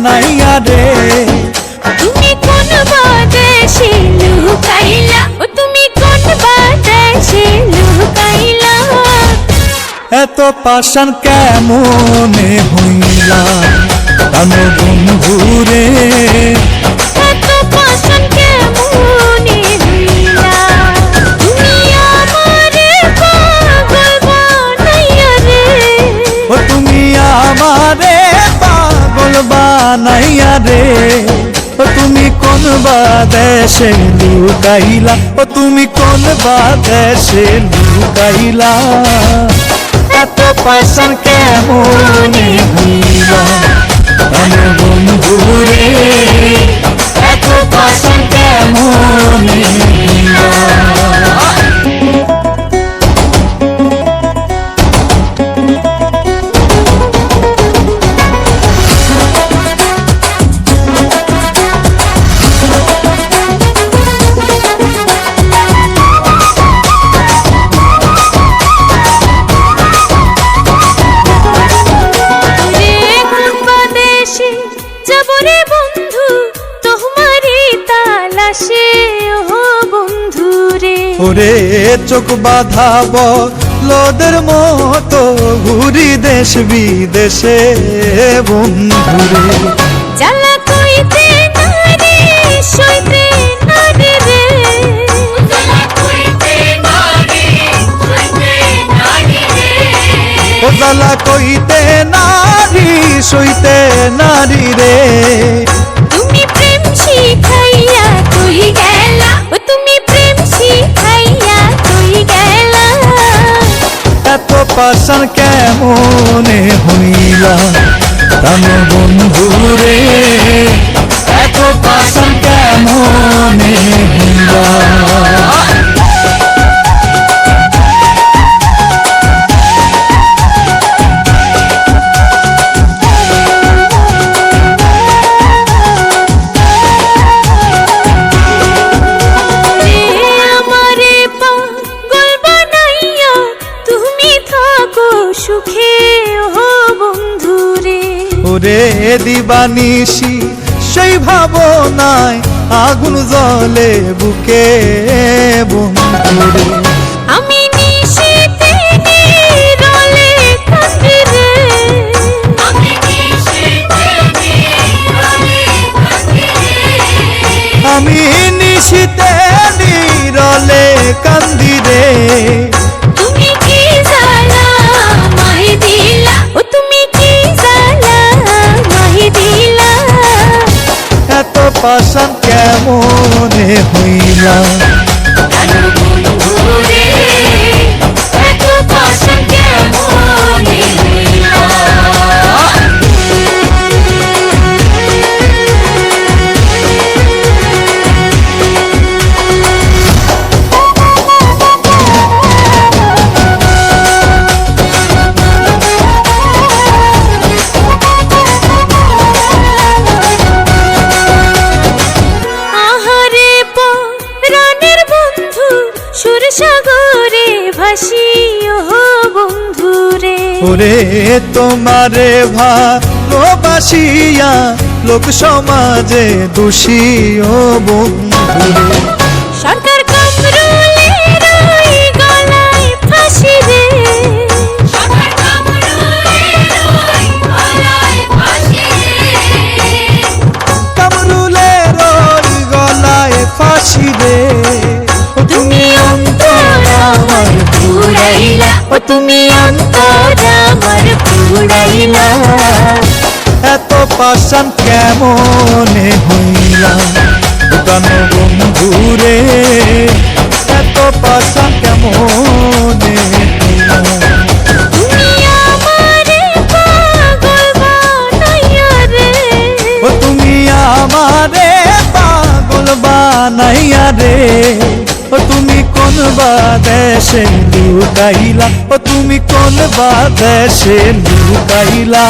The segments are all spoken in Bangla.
বানাইয়া রে। তুমি কোন বাদেশে লুকাইলা, ও তুমি কোন বাদেশে লুকাইলা। এত পাষাণ কেমনে হইলা প্রাণ বন্ধু রে। এত পাষাণ কেমনে হইলা, তুমি আমারে পাগল বানাইয়া রে। ও তুমি আমারে পাগল বানাইয়া রে। ও তুমি কোন বাদেশে লুকাইলা, ও তুমি কোন বাদেশে লুকাইলা। এত পাষাণ কেমনে হইলা প্রাণ বন্ধু রে। এত পাষাণ কেমনে হইলা। ওরে চোখ বাঁধাব লোদের মতো ঘুরি দেশ বিদেশে বন্ধুরে। জ্বালা কইতে নারে সইতে নারে রে। জ্বালা কইতে নারে সইতে নারে রে। ও জ্বালা কইতে নারী সইতে নারী রে। তুমি প্রেম শিখাইয়া কই গেলা, ও তুমি প্রেম শিখাইয়া কই গেলা। এত পাষাণ কেমনে হইলা প্রাণ বন্ধু রে। এত পাষাণ কেমনে হইলা। সুখে ও বন্ধুরে। ওরে দিবানিশি সেই ভাবনায় আগুন জ্বলে বুকে বন্ধুরে। আমি নিশিতে নীরলে কাঁদি রে। আমি নিশিতে নীরলে কাঁদি রে। আমি নিশিতে নীরলে কান্দি রে। তুমি কি জ্বালা মাহি দিলা, ও তুমি কি জ্বালা মাহি দিলা। এত পাষাণ কেমনে হইলা প্রাণ বন্ধু রে। এত পাষাণ কেমনে হইলা। ওরে তোমারে ভালোবাসিয়া লোক সমাজে দোষী ও বন্ধুরে। সরকার কামরুলের ওই গলায় ফাঁসি রে। সরকার কামরুলের ওই গলায় ফাঁসি রে। কামরুলের ওই গলায় ফাঁসি রে। তুমি অন্তর আমার পুরাইলা, ও তুমি অন্তর আমার পুরাইলা। এত পাষাণ কেমনে হইলা প্রাণ বন্ধু রে। এত পাষাণ কেমনে হইলা। তুমি আমারে পাগল বানাইয়া রে। ও তুমি আমারে পাগল বানাইয়া রে। ও তুমি কোন বাদেশে লুকাইলা, ও তুমি কোন বাদেশে লুকাইলা।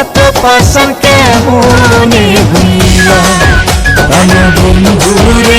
এত পাষাণ কেমনে হইলা প্রাণ বন্ধু রে।